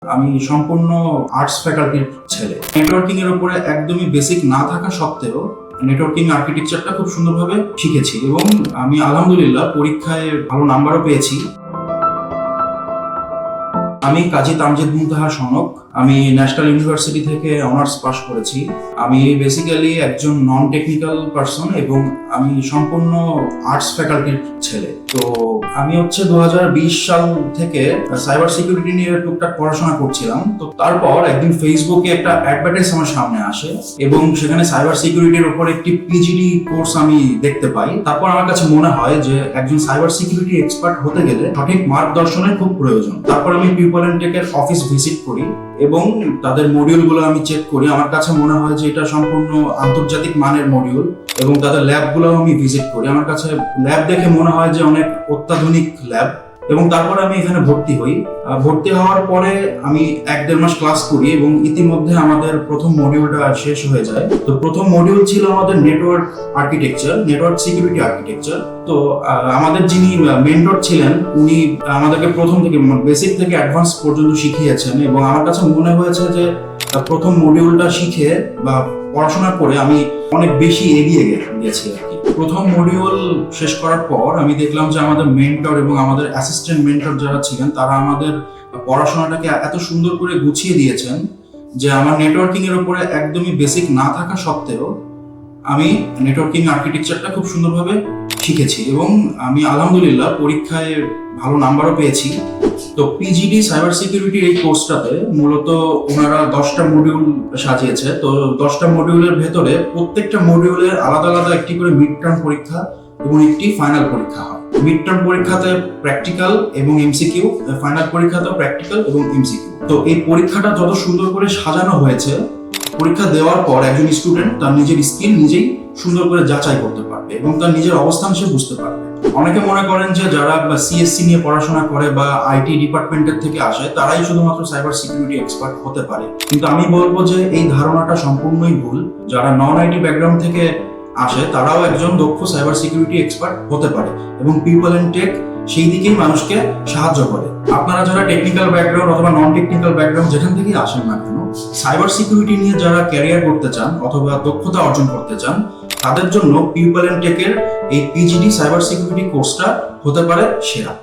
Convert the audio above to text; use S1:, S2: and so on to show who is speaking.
S1: আমি সম্পূর্ণ আর্টস ফ্যাকাল্টির ছেলে। নেটওয়ার্কিং এর উপরে একদমই বেসিক না থাকা সত্ত্বেও নেটওয়ার্কিং আর্কিটেকচারটা খুব সুন্দরভাবে শিখেছি এবং আমি আলহামদুলিল্লাহ পরীক্ষায় ভালো নাম্বারও পেয়েছি। আমি কাজী তামজিদ মুনতাহা সনক। আমি ন্যাশনাল ইউনিভার্সিটি থেকে অনার্স পাস করেছি। আমি বেসিক্যালি একজন নন টেকনিক্যাল পারসন এবং আমি সম্পূর্ণ আর্টস ফ্যাকাল্টির ছেলে। তো আমি 2020 সাল থেকে সাইবার সিকিউরিটি নিয়ে টুকটাক পড়াশোনা করছিলাম। তো তারপর একদিন ফেসবুকে একটা অ্যাডভার্টাইজ আমার সামনে আসে এবং সেখানে সাইবার সিকিউরিটির উপর একটি পিজিডি কোর্স আমি দেখতে পাই। তারপর আমার কাছে মনে হয় যে একজন সাইবার সিকিউরিটি এক্সপার্ট হতে গেলে সঠিক মার্গদর্শনের খুব প্রয়োজন। তারপর আমি পিপল এন্ড টেকের অফিস ভিজিট করি এবং তাদের মডিউলগুলো আমি চেক করি। আমার কাছে মনে হয় যে এটা সম্পূর্ণ আন্তর্জাতিক মানের মডিউল এবং তাদের ল্যাবগুলো আমি ভিজিট করি। আমার কাছে ল্যাব দেখে মনে হয় যে অনেক অত্যাধুনিক ল্যাব। এবং তারপরে আমি এখানে ভর্তি হই। ভর্তি হওয়ার পরে আমি 1-1.5 মাস ক্লাস করি এবং ইতিমধ্যে আমাদের প্রথম মডিউলটা শেষ হয়ে যায়। তো প্রথম মডিউল ছিল আমাদের network architecture, network security architecture. তো আমাদের যিনি মেন্টর ছিলেন উনি আমাদেরকে প্রথম থেকে বেসিক থেকে অ্যাডভান্স পর্যন্ত শিখিয়েছেন এবং আমার কাছে মনে হয়েছে যে প্রথম মডিউলটা শিখে বা পড়াশোনা করে আমি অনেক বেশি এগিয়ে গেছি আর কি। প্রথম মডিউল শেষ করার পর আমি দেখলাম যে আমাদের মেন্টর এবং আমাদের অ্যাসিস্ট্যান্ট মেন্টর যারা ছিলেন তারা আমাদের পড়াশোনাটাকে এত সুন্দর করে গুছিয়ে দিয়েছেন যে আমার নেটওয়ার্কিং এর উপরে একদমই বেসিক না থাকা সত্ত্বেও আমি নেটওয়ার্কিং আর্কিটেকচারটা খুব সুন্দরভাবে শিখেছি এবং আমি আলহামদুলিল্লাহ পরীক্ষায় ভালো নাম্বারও পেয়েছি। তো পিজিডি সাইবার সিকিউরিটির এই কোর্সটাতে মূলত ওনারা 10টা মডিউল সাজিয়েছে। তো 10টা মডিউলের ভেতরে প্রত্যেকটা মডিউলের আলাদা আলাদা একটি করে মিড টার্ম পরীক্ষা এবং একটি ফাইনাল পরীক্ষা হয়। মিড টার্ম পরীক্ষাতে প্র্যাকটিক্যাল এবং এমসিকিউ, ফাইনাল পরীক্ষাতেও প্র্যাকটিক্যাল এবং এমসিকিউ। তো এই পরীক্ষাটা যত সুন্দর করে সাজানো হয়েছে, পরীক্ষা দেওয়ার পর একজন স্টুডেন্ট তার নিজের স্কিল নিজেই সুন্দর করে যাচাই করতে পারবে এবং তার নিজের অবস্থান সে বুঝতে পারবে। অনেকে মনে করেন যে যারা সিএসসি নিয়ে পড়াশোনা করে বা আইটি ডিপার্টমেন্টের থেকে আসে তারাই শুধুমাত্র সাইবার সিকিউরিটি এক্সপার্ট হতে পারে, কিন্তু আমি বলবো যে এই ধারণাটা সম্পূর্ণই ভুল। যারা নন আইটি ব্যাকগ্রাউন্ড থেকে আসে তারাও একজন দক্ষ সাইবার সিকিউরিটি এক্সপার্ট হতে পারে এবং পিপল এন্ড টেক সেই দিকেই মানুষকে সাহায্য করে। আপনারা যারা টেকনিক্যাল ব্যাকগ্রাউন্ড অথবা নন টেকনিক্যাল ব্যাকগ্রাউন্ড যেখান থেকেই আসেন না কেন, সাইবার সিকিউরিটি নিয়ে যারা ক্যারিয়ার করতে চান অথবা দক্ষতা অর্জন করতে চান তাদের জন্য পিপল এন্ড টেকের এই পিজিডি সাইবার সিকিউরিটি কোর্সটা হতে পারে সেরা।